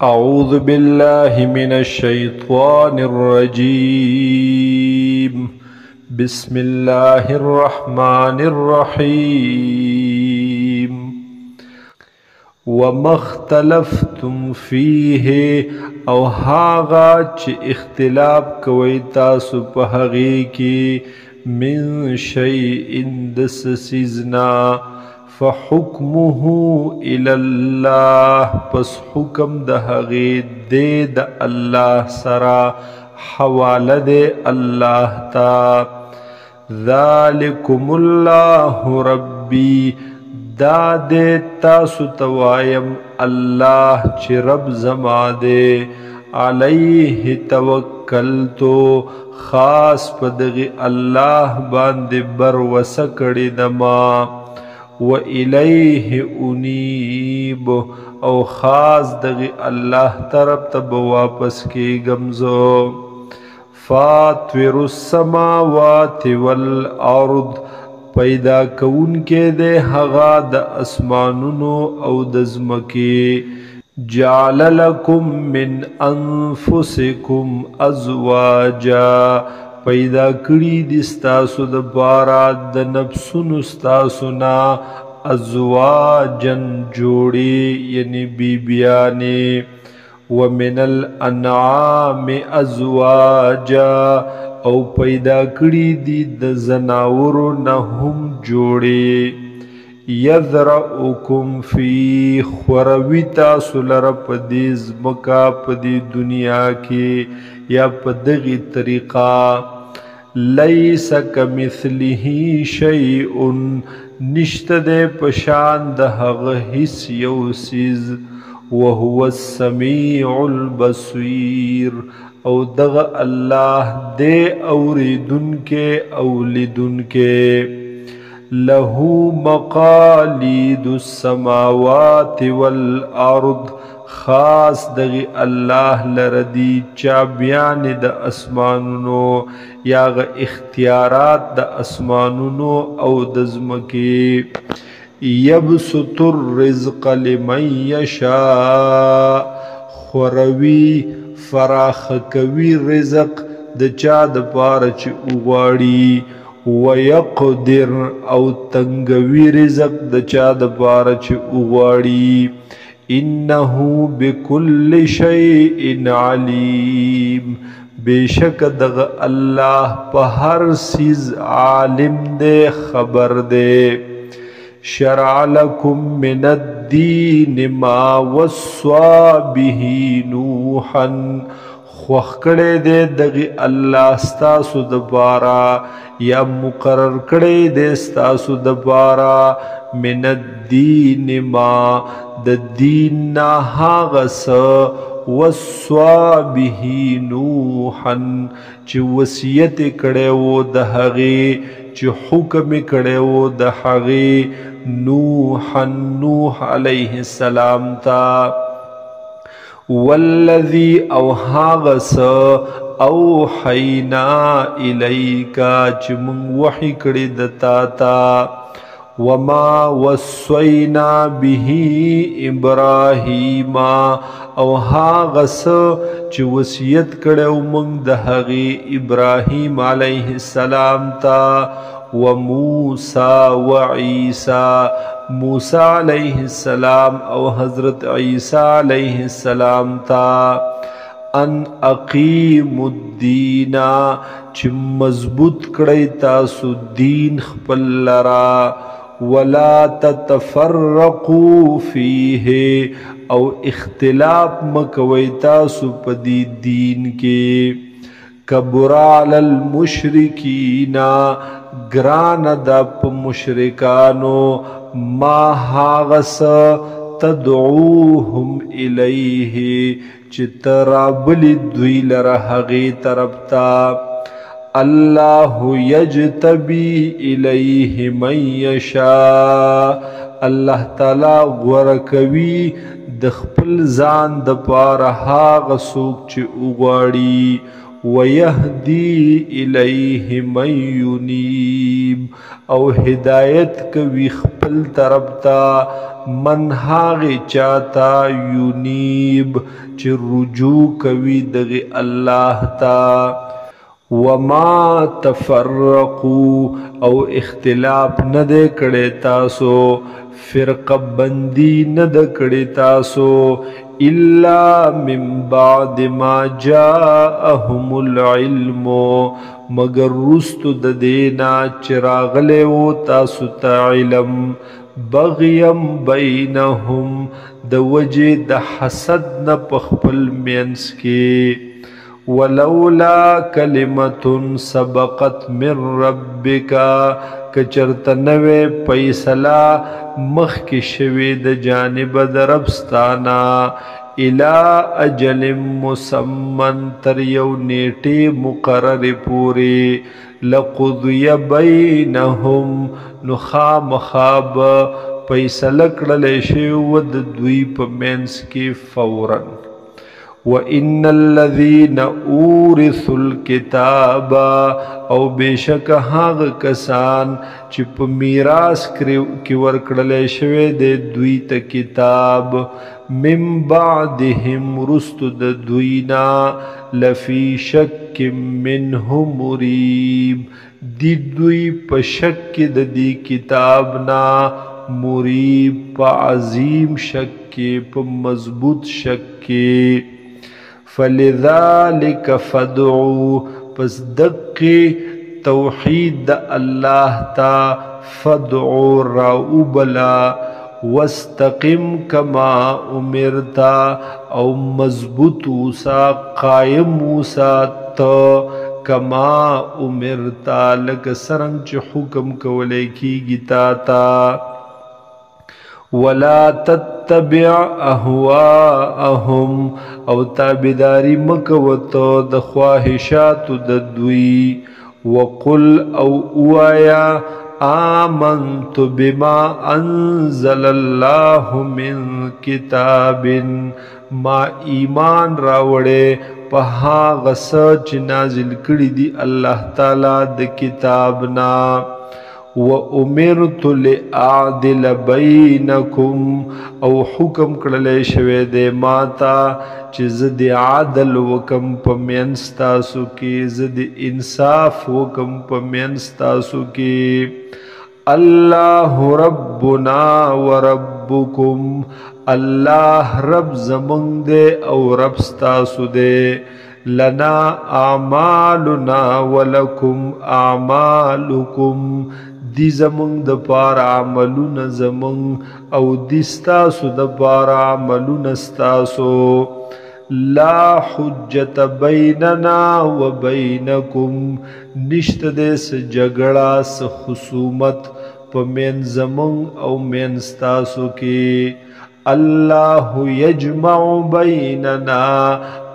أعوذ بالله من الشيطان الرجيم. بسم الله الرحمن الرحيم. وما اختلفتم فيه او هاغا چه اختلاف کوي تاسو په هغې کې من شيء دس سيزنا فحكمه الى الله پس حکم د هغې دې د الله سره حواله دې الله تا. ذالکم الله ربی دا دې تاسو توایم الله چې رب زما دې علیه توکلتو خاص په دغه الله باندې بر وسه کړې دما و الیه انیب او خاص دغه الله طرف ته واپس کېږم زه. فاطر السماوات والارض پیدا کون کې دے هغه د اسمانونو او د ځمکې. جعل لكم من انفسکم ازواجا پیدا کړي دي ستاسو د پاره د نفسونو ستاسو نه ازواجن جوړې یعنی بیبیانې. ومن الانعام ازواجا او پیدا کړي دي د زناورو نه هم جوړې. یذرؤکم فی خوروي تاسو لره په دې ځمکه په دې دنیا کې یا په دغې طریقه. لیس کمثله شیء نشته دی په شان د هغه هیڅ یو څیز. وهو السمیع البصیر او دغه الله دې اوریدونکې او لیدونکې. له مقالید السماوات والارض خاص دغه الله لردی چابیان د اسمانونو یا غ اختیارات د اسمانونو او د ځمکې. یبسط الرزق لمن یشاء خوروي فراخ کوي رزق د چا د پاره چې وغواړي. ويقدر او تنگوي رزق د چا د پاره چې وغواړي. انه بكل شيء عليم بیشک دغه الله په هر سیز عالم دی خبر دی. شرع لكم من الدين ما وصى به نوحا خوخ کړی دی دغه الله ستاسو د پاره یا مقرر کړی دی ستاسو د پاره من الدین ما د دین نه هغه څه وصى به نوحا چې وصیت کړی و د هغې چې حکم کړی و د هغې نوح علیه السلام تا. والذی او هاغس اوحینا الیکا چې مونږ وحی کړی د تا تا. وما وصینا به ابراهیم او هاغس چې وصیت کړو مونږ د هغې ابراهیم علیه السلام تا. وموسی وعیسی موسی علیہ السلام او حضرت عیسی علیہ السلام تا. ان اقیم الدین چې مضبوط کړی تاسو دین خپل لرا. ولا تتفرقوا فیه او اختلاف مکوی تاسو په دې دین کې. کبر علی المشرکین گران دا په مشرکانو ما هاغس تدعوهم الیه چې ترابلی دوی لره هغې طرف ته. الله یجتبی الیه من یشاء الله تعالی غوره کوي د خپل ځان د پاره هغه څوک چې وغواړي. ويهدي الیه من ینیب او هدایت کوي خپل طرف ته من هاغی چاہتا یونیب چی رجوع کوي دغی اللہ تا وما تفرقو او اختلاف ندے کڑے تاسو فرق بندی ند کڑے تاسو الا من بعد ما جاءهم العلم مگر رستو ددینا چراغلے و تاسو تا علم بغیم بینهم د وجه د حسد نه پخپل مینس کې ولولا کلمة سبقت من ربک کچرت نوے پیسلا مخک شوی د جانب د ربستانا الى اجل مسمن تر یو نیٹی مقرر پوری لقضی بینهم نخام خواب پیسل کڑلے شود دوی پا مینس کی فوراً وَإِنَّ الَّذِينَ أُورِثُوا الْكِتَابَ او بیشک هاغ کسان چې په میراث کې ورکړل شوی دی دوی ته کتاب من بعدهم رست د دوینا لفی شک منه مریب دی دوی په شک کې د دې کتاب نا مریب په عظیم شک کې په مضبوط شک کې فلذالک فدعو پس دقی توحید دا اللہ تا فدعو راؤبلا واستقم کما امرتا او مضبوط اوسا قائم اوسا تا کما امرتا لک سرنگ چی حکم کولے کی گیتا تا ولا تتبع اهواءهم او تابداری مکوتو د خواهشات د دوی وقل او اوایا آمنت بما انزل الله من کتاب ما ایمان راوړې په هغه څه چې نازل کړي دي الله تعالی د کتابنا وَأُمِرْتُ لِأَعْدِلَ بَيْنَكُمْ او حکم کړلې شوی دی ماتا چې زه د عدل وکم په منځ تاسو کې زه د انصاف وکم په منځ تاسو کې الله ربنا وربکم الله رب زمونږ دی او رب تاسو دی لنا اعمالنا ولکم اعمالکم دی زمونږ د پاره عملونه زمونږ او دی ستاسو د پاره عملونه ستاسو لا حجت بیننا و بینکم نشته د س جګړه س خصومت په مین زمونږ او مین ستاسو کې الله یجمع بیننا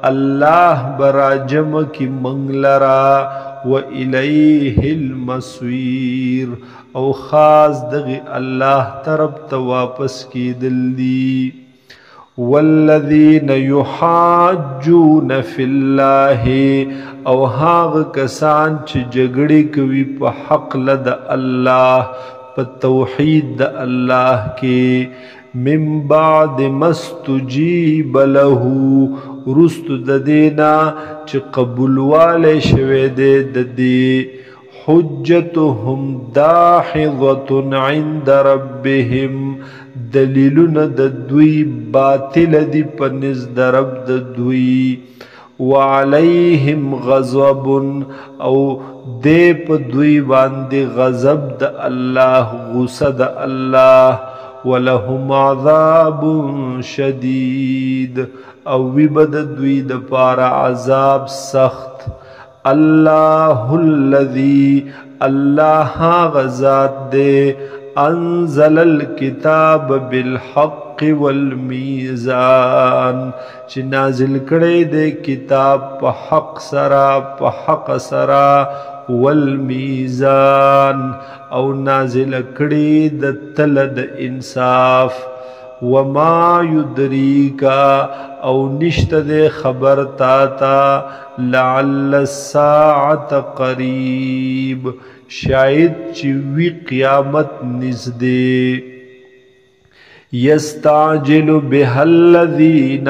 الله براجم کی منگلرا و الیه المصیر او خاص دغی اللہ طرف تا واپس کی دل دی والذین یحاجون فی اللہ او هاغ کسان چی جگڑی کوي پا حق لد اللہ پا توحید د اللہ کی من بعد مستجیب له رست د دینا چې قبول والے شوه د دې حجتهم داحظه عند ربهم دلیلونه د دوی باطل دي پنځ د رب د دوی وعليهم غضب او دې په دوی باندې غضب د الله غصه د الله ولهم عذاب شدید او وی بد دوی د پارا عذاب سخت الله الذي الله غزاد دے انزل الكتاب بالحق والمیزان چی نازل کڑے دے کتاب پا حق سرا پا حق سرا والمیزان او نازل کڑی د تلد انصاف وما یدریکا او نشت دے خبر تاتا لعل الساعت قریب شاید چی وی قیامت نزدے یستعجل بها الذین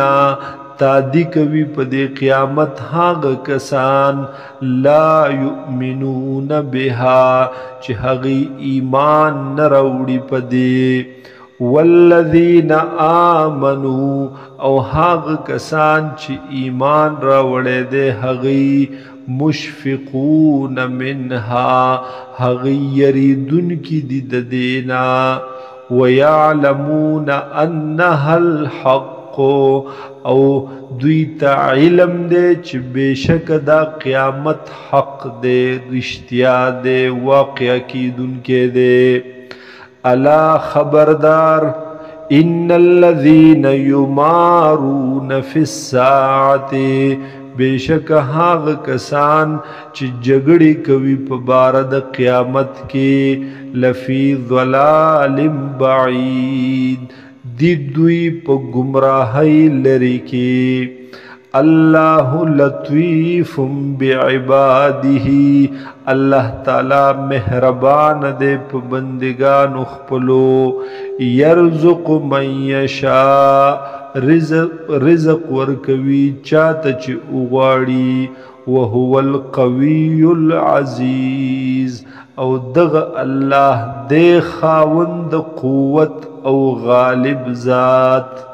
تادی کوي په دې قیامت هغه کسان لا یؤمنون بها چې هغه ایمان نه راوړي په دې والذین آمنوا او هغه کسان چې ایمان راوړي دي هغه مشفقون منها هغه یریدون کی دي د دینا ويعلمون انها الحق او دوی ته علم دی چې بشک دا قیامت حق دی رښتیا دی واقع کیدونکې دی الا خبردار ان الذين يمارون في الساعه بشک هغه کسان چې جګړې کوي په بار د قیامت کې لفی ضلال بعید دی دوی په گمراهی لري کې الله لطیف بعباده الله تعالی مهربان دی په بندگانو خپلو یرزق من یشاء رزق ورکوي چاته چې وغواړي وهو القوی العزیز او دغه الله دی خاوند قوت او غالب ذات